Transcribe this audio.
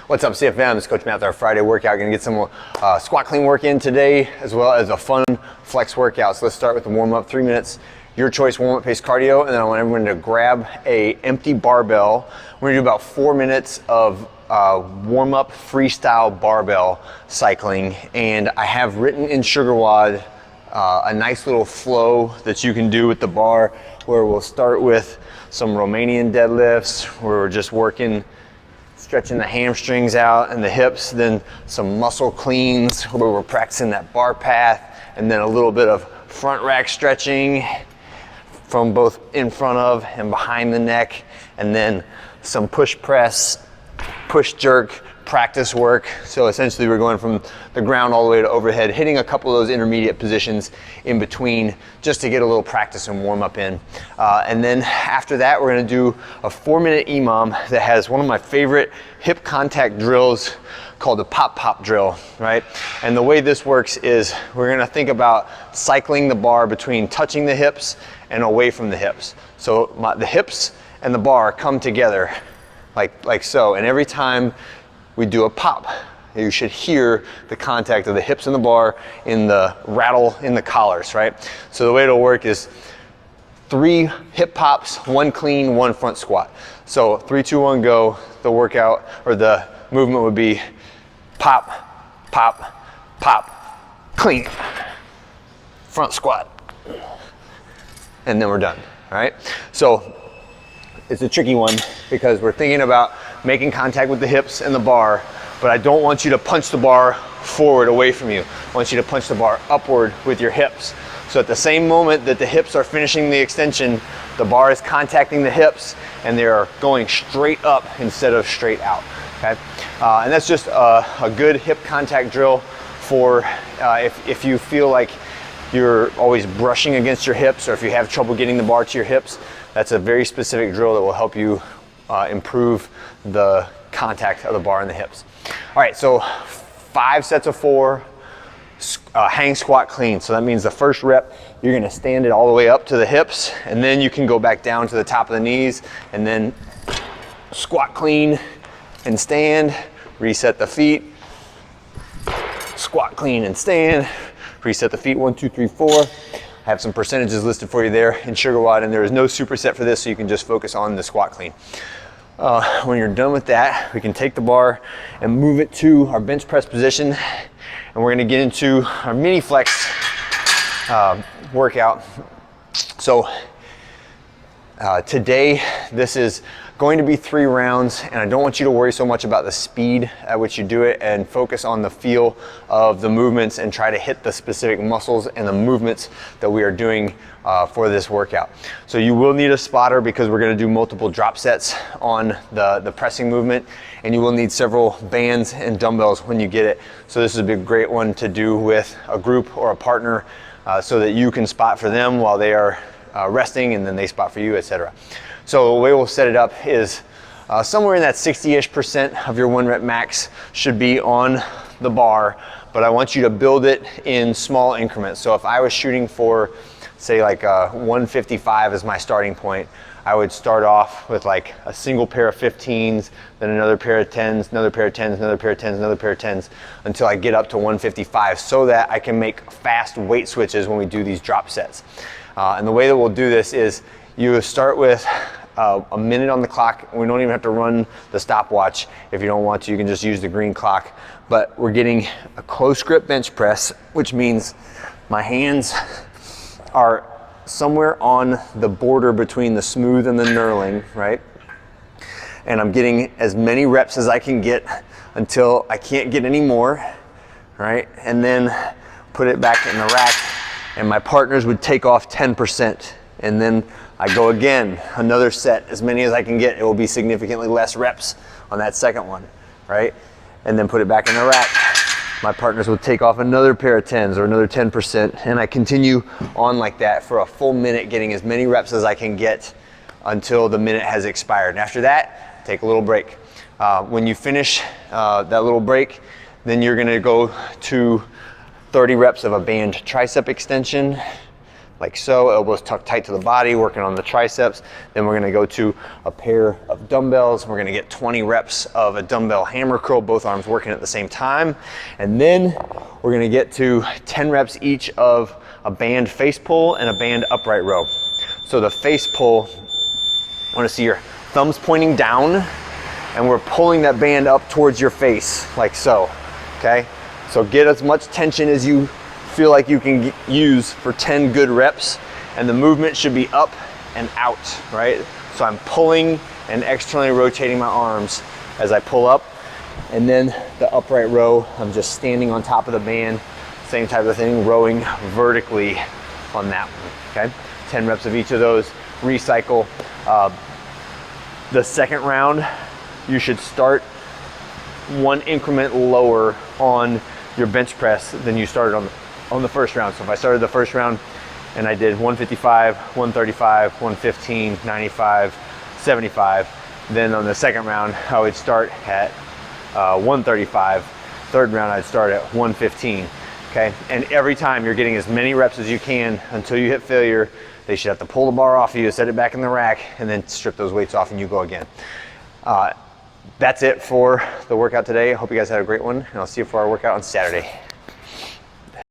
What's up, CFM? It's Coach Matt with our Friday workout. Gonna get some squat clean work in today, as well as a fun flex workout. So let's start with the warm up, 3 minutes. Your choice warm up pace cardio, and then I want everyone to grab a empty barbell. We're gonna do about 4 minutes of warm up freestyle barbell cycling. And I have written in SugarWOD a nice little flow that you can do with the bar, where we'll start with some Romanian deadlifts, where we're just working, stretching the hamstrings out and the hips, then some muscle cleans where we're practicing that bar path, and then a little bit of front rack stretching from both in front of and behind the neck, and then some push press, push jerk practice work. So essentially we're going from the ground all the way to overhead, hitting a couple of those intermediate positions in between just to get a little practice and warm up in. And then after that, we're gonna do a 4-minute EMOM that has one of my favorite hip contact drills called the pop drill, right? And the way this works is we're gonna think about cycling the bar between touching the hips and away from the hips. So the hips and the bar come together like so, and every time we do a pop, you should hear the contact of the hips and the bar in the rattle in the collars, right? So the way it'll work is 3 hip pops, 1 clean, 1 front squat. So 3, 2, 1, go. The workout or the movement would be pop, pop, pop, clean, front squat, and then we're done, all right? So it's a tricky one because we're thinking about making contact with the hips and the bar, but I don't want you to punch the bar forward away from you. I want you to punch the bar upward with your hips. So at the same moment that the hips are finishing the extension, the bar is contacting the hips and they're going straight up instead of straight out, okay? And that's just a good hip contact drill for if you feel like you're always brushing against your hips, or if you have trouble getting the bar to your hips. That's a very specific drill that will help you improve the contact of the bar and the hips. All right, so 5 sets of 4 hang squat clean. So that means the first rep, you're gonna stand it all the way up to the hips, and then you can go back down to the top of the knees, and then squat clean and stand, reset the feet, squat clean and stand, reset the feet, 1, 2, 3, 4. I have some percentages listed for you there in SugarWOD, and there is no superset for this, so you can just focus on the squat clean. When you're done with that, we can take the bar and move it to our bench press position, and we're gonna get into our mini flex workout. So today, this is going to be 3 rounds, and I don't want you to worry so much about the speed at which you do it, and focus on the feel of the movements and try to hit the specific muscles and the movements that we are doing for this workout. So you will need a spotter because we're gonna do multiple drop sets on the pressing movement, and you will need several bands and dumbbells when you get it. So this would be a great one to do with a group or a partner so that you can spot for them while they are resting, and then they spot for you, etc. So the way we'll set it up is somewhere in that 60-ish% of your 1 rep max should be on the bar, but I want you to build it in small increments. So if I was shooting for, say, like 155 as my starting point, I would start off with like a single pair of 15s, then another pair of 10s, another pair of 10s, another pair of 10s, another pair of 10s, until I get up to 155, so that I can make fast weight switches when we do these drop sets. And the way that we'll do this is you start with a minute on the clock. We don't even have to run the stopwatch. If you don't want to, you can just use the green clock. But we're getting a close grip bench press, which means my hands are somewhere on the border between the smooth and the knurling, right? And I'm getting as many reps as I can get until I can't get any more, right? And then put it back in the rack, and my partners would take off 10%. And then I go again, another set, as many as I can get. It will be significantly less reps on that second one, right? And then put it back in the rack. My partners will take off another pair of 10s or another 10%, and I continue on like that for a full minute, getting as many reps as I can get until the minute has expired. And after that, take a little break. When you finish that little break, then you're gonna go to 30 reps of a band tricep extension, like so, elbows tucked tight to the body, working on the triceps. Then we're gonna go to a pair of dumbbells. We're gonna get 20 reps of a dumbbell hammer curl, both arms working at the same time. And then we're gonna get to 10 reps each of a band face pull and a band upright row. So the face pull, I wanna see your thumbs pointing down, and we're pulling that band up towards your face, like so, okay? So get as much tension as you feel like you can use for 10 good reps, and the movement should be up and out, right? So I'm pulling and externally rotating my arms as I pull up, and then the upright row, I'm just standing on top of the band, same type of thing, rowing vertically on that one, okay? 10 reps of each of those, recycle. The second round, you should start one increment lower on your bench press than you started on the first round. So if I started the first round and I did 155, 135, 115, 95, 75, then on the second round, I would start at 135. Third round, I'd start at 115, okay? And every time you're getting as many reps as you can until you hit failure. They should have to pull the bar off of you, set it back in the rack, and then strip those weights off and you go again. That's it for the workout today. I hope you guys had a great one, and I'll see you for our workout on Saturday.